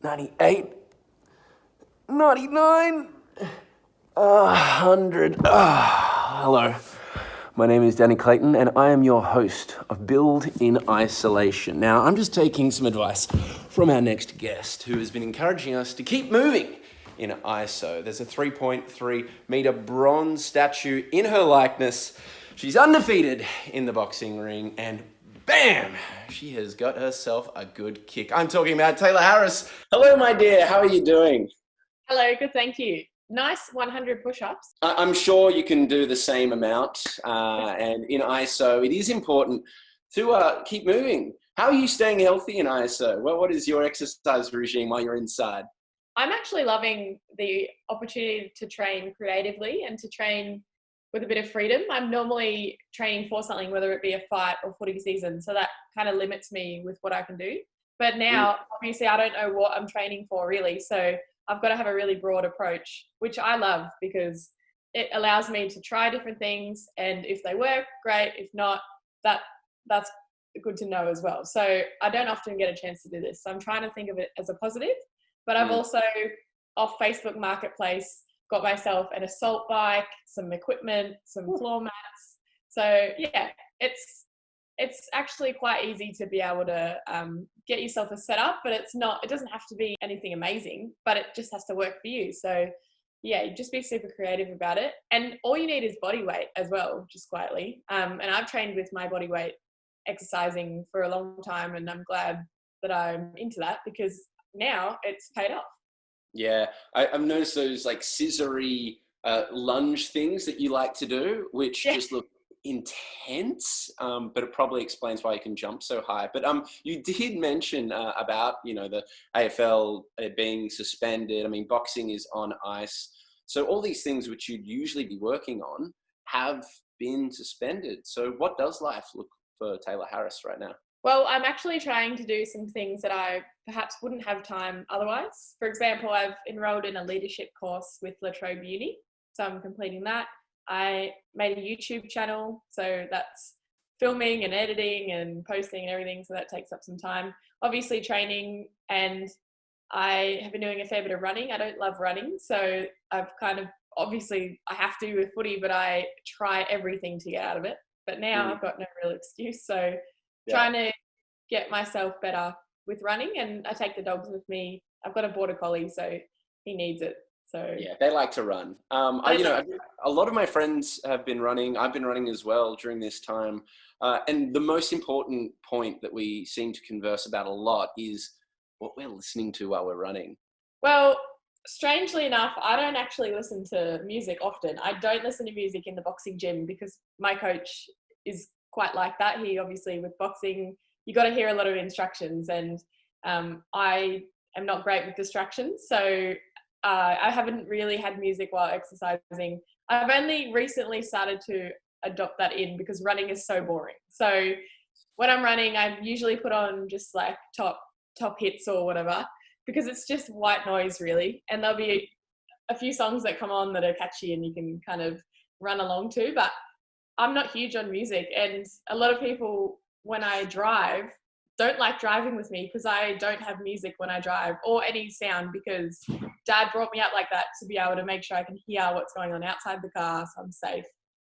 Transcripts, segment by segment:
98, 99, 100. Hello, my name is Danny Clayton and I am your host of Build in Isolation. Now, I'm just taking some advice from our next guest who has been encouraging us to keep moving in ISO. There's a 3.3 meter bronze statue in her likeness. She's undefeated in the boxing ring and bam, she has got herself a good kick. I'm talking about Tayla Harris. Hello, my dear. How are you doing? Hello, good, thank you. Nice 100 push-ups. I'm sure you can do the same amount. And in ISO, it is important to keep moving. How are you staying healthy in ISO? Well, what is your exercise regime while you're inside? I'm actually loving the opportunity to train creatively and to train with a bit of freedom. I'm normally training for something, whether it be a fight or footy season, so that kind of limits me with what I can do. But now, obviously, I don't know what I'm training for really, so I've got to have a really broad approach, which I love because it allows me to try different things, and if they work, great. If not, that's good to know as well. So I don't often get a chance to do this. So I'm trying to think of it as a positive, but I've also, off Facebook Marketplace, got myself an assault bike, some equipment, some floor mats. So yeah, it's actually quite easy to be able to get yourself a setup, but it doesn't have to be anything amazing, but it just has to work for you. So yeah, you just be super creative about it. And all you need is body weight as well, just quietly. And I've trained with my body weight exercising for a long time, and I'm glad that I'm into that because now it's paid off. Yeah, I've noticed those like scissory lunge things that you like to do, which Yeah. just look intense, but it probably explains why you can jump so high. But you did mention about the AFL being suspended. I mean, boxing is on ice, so all these things which you'd usually be working on have been suspended. So what does life look for Tayla Harris right now? Well, I'm actually trying to do some things that I perhaps wouldn't have time otherwise. For example, I've enrolled in a leadership course with La Trobe Uni, so I'm completing that. I made a YouTube channel, so that's filming and editing and posting and everything, so that takes up some time. Obviously training, and I have been doing a fair bit of running. I don't love running, so I've kind of, obviously I have to with footy, but I try everything to get out of it. But now I've got no real excuse, so Yeah. trying to get myself better with running, and I take the dogs with me. I've got a border collie, so he needs it. So Yeah, they like to run. they like, A lot of my friends have been running. I've been running as well during this time. And the most important point that we seem to converse about a lot is what we're listening to while we're running. well, strangely enough, I don't actually listen to music often. I don't listen to music in the boxing gym because my coach is quite like that. He obviously, with boxing, you got to hear a lot of instructions, and I am not great with distractions. So I haven't really had music while exercising. I've only recently started to adopt that in because running is so boring. So when I'm running, I usually put on just like top hits or whatever because it's just white noise really, and there'll be a few songs that come on that are catchy and you can kind of run along to. But I'm not huge on music, and a lot of people when I drive don't like driving with me because I don't have music when I drive or any sound, because dad brought me up like that to be able to make sure I can hear what's going on outside the car so I'm safe.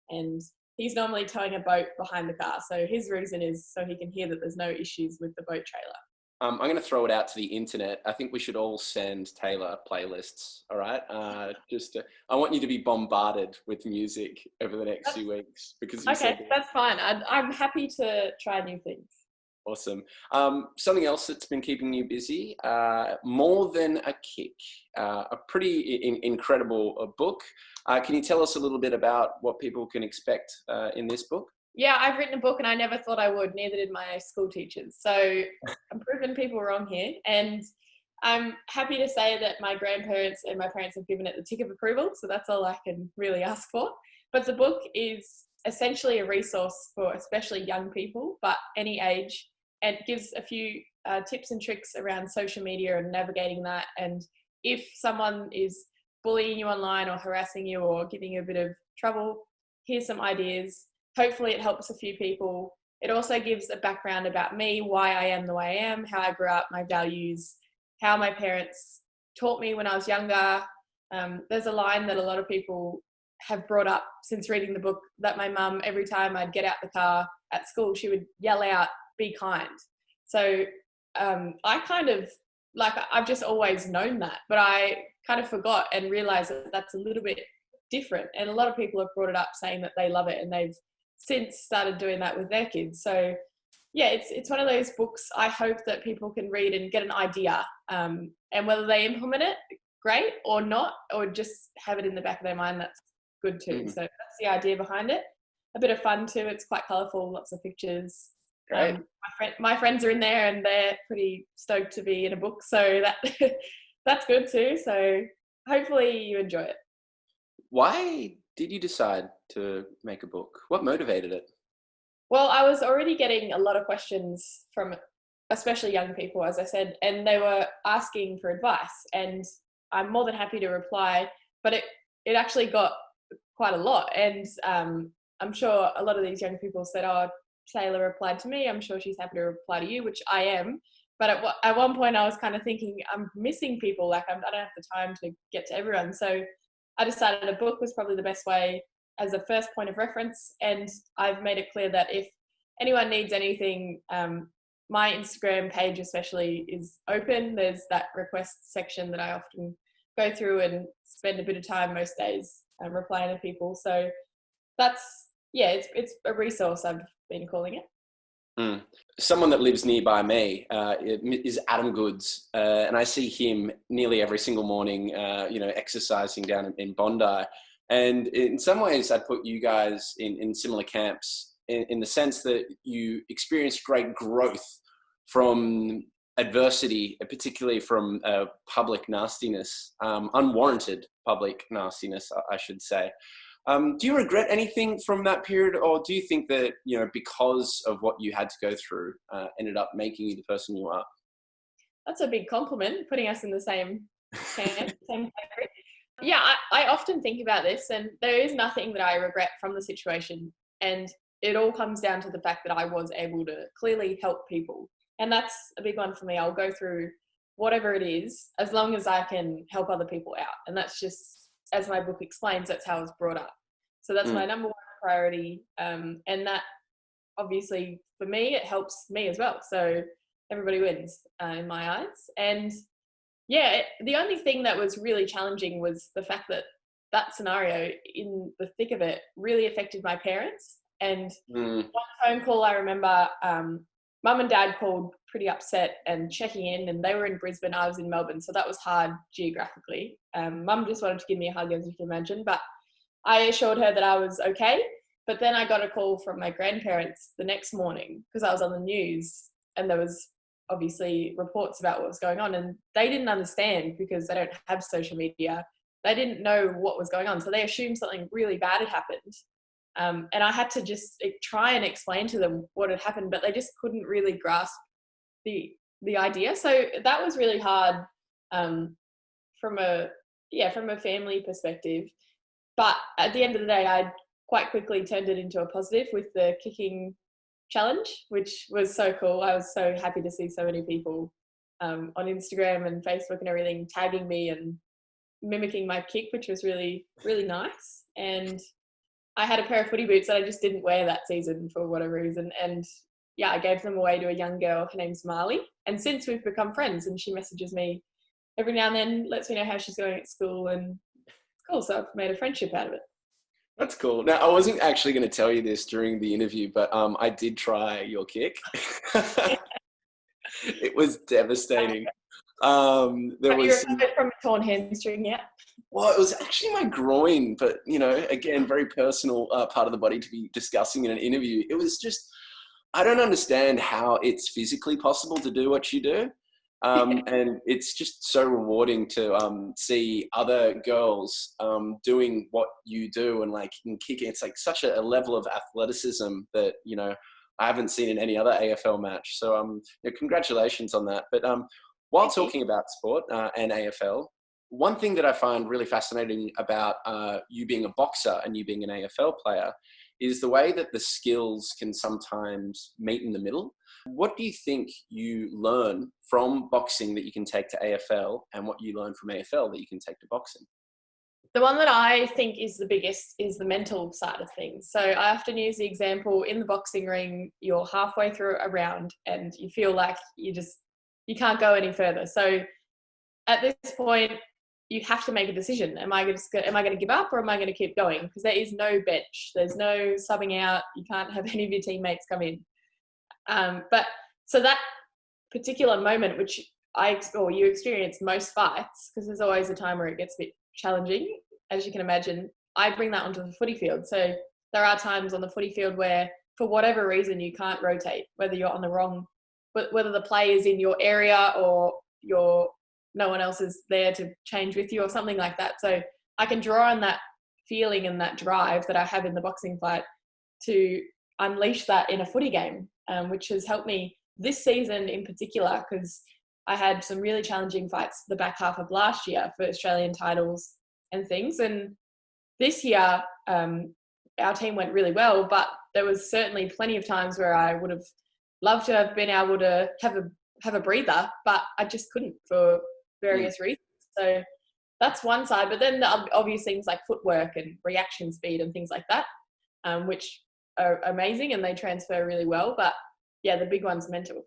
And he's normally towing a boat behind the car, so his reason is so he can hear that there's no issues with the boat trailer. I'm going to throw it out to the internet. I think we should all send Taylor playlists. All right. I want you to be bombarded with music over the next few That's weeks because you okay, said that's fine. I'm happy to try new things. awesome. Something else that's been keeping you busy, More Than a Kick, a pretty incredible book. Can you tell us a little bit about what people can expect in this book? Yeah, I've written a book and I never thought I would, neither did my school teachers. So I'm proving people wrong here. And I'm happy to say that my grandparents and my parents have given it the tick of approval. So that's all I can really ask for. But the book is essentially a resource for especially young people, but any age, and gives a few tips and tricks around social media and navigating that. And if someone is bullying you online or harassing you or giving you a bit of trouble, here's some ideas. Hopefully it helps a few people. It also gives a background about me, why I am the way I am, how I grew up, my values, how my parents taught me when I was younger. There's a line that a lot of people have brought up since reading the book, that my mum, every time I'd get out the car at school, she would yell out, "Be kind." So I kind of, like, I've just always known that, but I kind of forgot and realized that that's a little bit different. And a lot of people have brought it up saying that they love it, and they've since started doing that with their kids. So yeah, it's one of those books I hope that people can read and get an idea, and whether they implement it, great, or not, or just have it in the back of their mind, that's good too. So that's the idea behind it. A bit of fun too. It's quite colourful, lots of pictures. Great. My friends are in there and they're pretty stoked to be in a book, so that that's good too. So hopefully you enjoy it. Why did you decide to make a book? What motivated it? Well, I was already getting a lot of questions from especially young people, as I said, and they were asking for advice, and I'm more than happy to reply, but it actually got quite a lot. And I'm sure a lot of these young people said, "Oh, Tayla replied to me. I'm sure she's happy to reply to you," which I am. But at one point I was kind of thinking, I'm missing people. Like, I don't have the time to get to everyone. So I decided a book was probably the best way as a first point of reference. And I've made it clear that if anyone needs anything, my Instagram page especially is open. There's that request section that I often go through and spend a bit of time most days replying to people. So that's, yeah, it's a resource, I've been calling it. Someone that lives nearby me is Adam Goods, and I see him nearly every single morning, exercising down in Bondi. And in some ways, I'd put you guys in similar camps in the sense that you experienced great growth from adversity, particularly from public nastiness, unwarranted public nastiness, I should say. Do you regret anything from that period, or do you think that, because of what you had to go through, ended up making you the person you are? That's a big compliment, putting us in the same camp, same category. Yeah, I often think about this, and there is nothing that I regret from the situation. And it all comes down to the fact that I was able to clearly help people. And that's a big one for me. I'll go through whatever it is, as long as I can help other people out. And that's just, as my book explains, that's how I was brought up. So that's my number one priority. And that, obviously, for me, it helps me as well. So everybody wins in my eyes. And yeah, the only thing that was really challenging was the fact that that scenario, in the thick of it, really affected my parents. And one phone call, I remember, Mum and Dad called pretty upset and checking in, and they were in Brisbane, I was in Melbourne, so that was hard geographically. Mum just wanted to give me a hug, as you can imagine, but I assured her that I was okay. But then I got a call from my grandparents the next morning, because I was on the news, and there was obviously reports about what was going on, and they didn't understand because they don't have social media. They didn't know what was going on, so they assumed something really bad had happened. And I had to just try and explain to them what had happened, but they just couldn't really grasp the idea. So that was really hard from a family perspective. But at the end of the day, I quite quickly turned it into a positive with the kicking challenge, which was so cool. I was so happy to see so many people on Instagram and Facebook and everything tagging me and mimicking my kick, which was really, really nice. And I had a pair of footy boots that I just didn't wear that season for whatever reason. And yeah, I gave them away to a young girl. Her name's Marley. And since we've become friends, and she messages me every now and then, lets me know how she's going at school, and it's cool. So I've made a friendship out of it. That's cool. Now, I wasn't actually going to tell you this during the interview, but I did try your kick. It was devastating. Have you recovered from a torn hamstring yet? Well, it was actually my groin, but, again, very personal part of the body to be discussing in an interview. It was just, I don't understand how it's physically possible to do what you do. And it's just so rewarding to see other girls doing what you do and in kicking. It's like such a level of athleticism that, I haven't seen in any other AFL match. So congratulations on that. But while talking about sport and AFL, one thing that I find really fascinating about you being a boxer and you being an AFL player is the way that the skills can sometimes meet in the middle. What do you think you learn from boxing that you can take to AFL, and what you learn from AFL that you can take to boxing? The one that I think is the biggest is the mental side of things. So I often use the example in the boxing ring, you're halfway through a round and you feel like you can't go any further. So at this point, you have to make a decision. Am I going to give up, or am I going to keep going? Because there is no bench. There's no subbing out. You can't have any of your teammates come in. But so that particular moment, which you experience most fights, because there's always a time where it gets a bit challenging, as you can imagine, I bring that onto the footy field. So there are times on the footy field where, for whatever reason, you can't rotate, whether you're on the wrong, whether the play is in your area or no one else is there to change with you or something like that. So I can draw on that feeling and that drive that I have in the boxing fight to unleash that in a footy game, which has helped me this season in particular, because I had some really challenging fights the back half of last year for Australian titles and things. And this year, our team went really well, but there was certainly plenty of times where I would have loved to have been able to have a breather, but I just couldn't for various reasons. So that's one side. But then the obvious things like footwork and reaction speed and things like that, which are amazing and they transfer really well. But yeah, the big one's mental.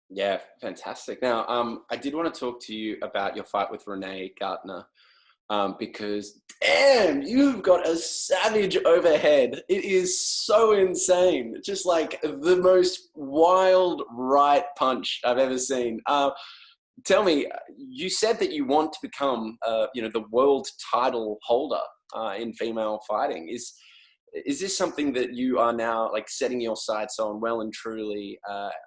Yeah, fantastic. Now, I did want to talk to you about your fight with Renee Gartner, because damn, you've got a savage overhead. It is so insane. Just like the most wild right punch I've ever seen. Tell me, you said that you want to become, the world title holder in female fighting. Is this something that you are now like setting your sights on well and truly?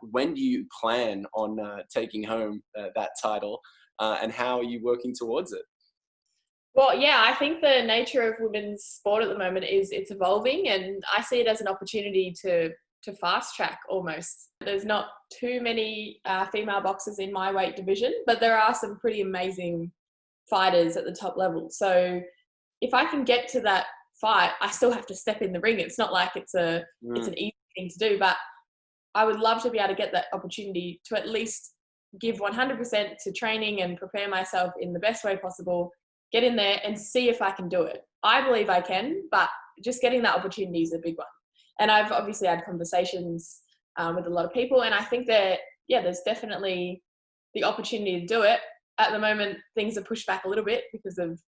When do you plan on taking home that title, and how are you working towards it? Well, yeah, I think the nature of women's sport at the moment is it's evolving, and I see it as an opportunity to fast track almost. There's not too many female boxers in my weight division, but there are some pretty amazing fighters at the top level. So if I can get to that fight, I still have to step in the ring. It's not like it's an easy thing to do, but I would love to be able to get that opportunity to at least give 100% to training and prepare myself in the best way possible, get in there and see if I can do it. I believe I can, but just getting that opportunity is a big one. And I've obviously had conversations with a lot of people, and I think that, there's definitely the opportunity to do it. At the moment, things are pushed back a little bit because of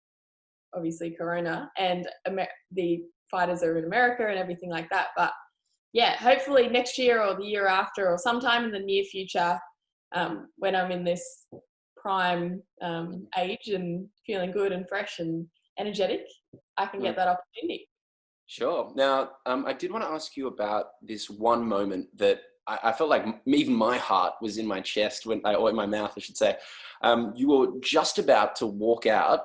obviously Corona, and the fighters are in America and everything like that. But yeah, hopefully next year or the year after or sometime in the near future, when I'm in this prime age and feeling good and fresh and energetic, I can get that opportunity. Sure. Now, I did want to ask you about this one moment that I felt like even my heart was in my chest or in my mouth, I should say. You were just about to walk out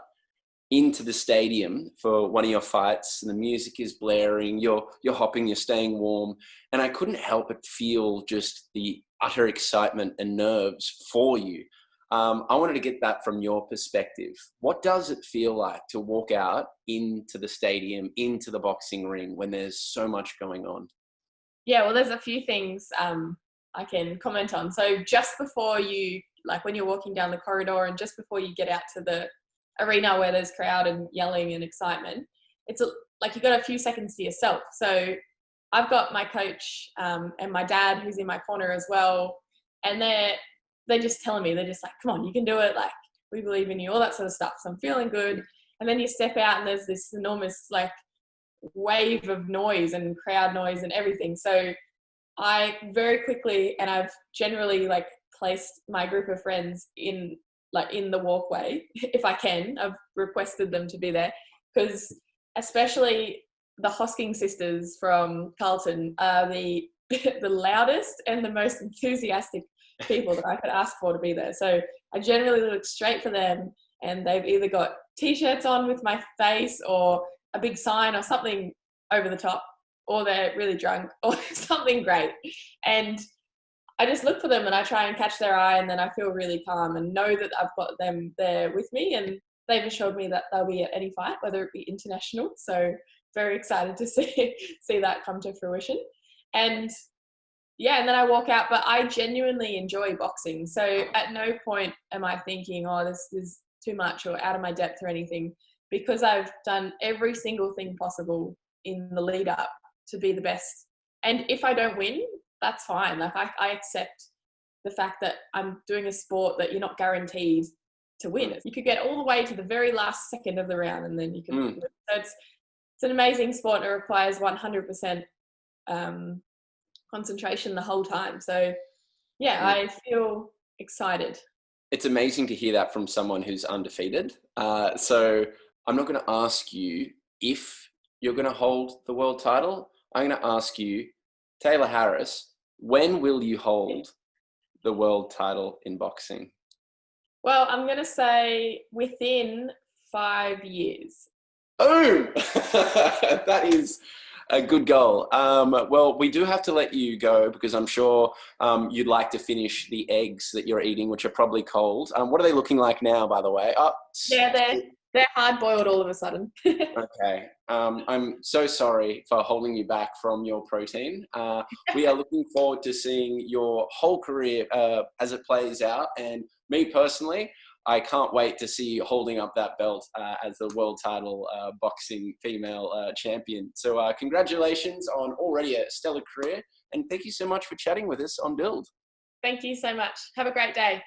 into the stadium for one of your fights, and the music is blaring, you're hopping, you're staying warm, and I couldn't help but feel just the utter excitement and nerves for you. I wanted to get that from your perspective. What does it feel like to walk out into the stadium, into the boxing ring, when there's so much going on? Yeah, well, there's a few things I can comment on. So just before when you're walking down the corridor and just before you get out to the arena where there's crowd and yelling and excitement, it's like you got a few seconds to yourself. So I've got my coach and my dad who's in my corner as well, and they're just telling me, they're just like, come on, you can do it, like we believe in you, all that sort of stuff. So I'm feeling good. And then you step out and there's this enormous like wave of noise and crowd noise and everything. So I very quickly, and I've generally like placed my group of friends in the walkway if I can. I've requested them to be there, because especially the Hosking sisters from Carlton are the loudest and the most enthusiastic people that I could ask for to be there. So I generally look straight for them, and they've either got t-shirts on with my face or a big sign or something over the top, or they're really drunk or something great. And I just look for them and I try and catch their eye, and then I feel really calm and know that I've got them there with me, and they've assured me that they'll be at any fight, whether it be international. So very excited to see that come to fruition. And yeah, and then I walk out, but I genuinely enjoy boxing. So at no point am I thinking, oh, this is too much or out of my depth or anything, because I've done every single thing possible in the lead up to be the best. And if I don't win, that's fine. Like I accept the fact that I'm doing a sport that you're not guaranteed to win. You could get all the way to the very last second of the round and then you can lose. So it's an amazing sport and it requires 100% concentration the whole time. So yeah, I feel excited. It's amazing to hear that from someone who's undefeated. So I'm not going to ask you if you're going to hold the world title. I'm going to ask you, Tayla Harris, when will you hold the world title in boxing? Well, I'm going to say within 5 years. Boom! That is a good goal. Well, we do have to let you go because I'm sure you'd like to finish the eggs that you're eating, which are probably cold. What are they looking like now, by the way? Yeah, they're hard boiled all of a sudden. Okay. I'm so sorry for holding you back from your protein. We are looking forward to seeing your whole career as it plays out. And me personally, I can't wait to see you holding up that belt as the world title boxing female champion. So congratulations on already a stellar career. And thank you so much for chatting with us on Build. Thank you so much. Have a great day.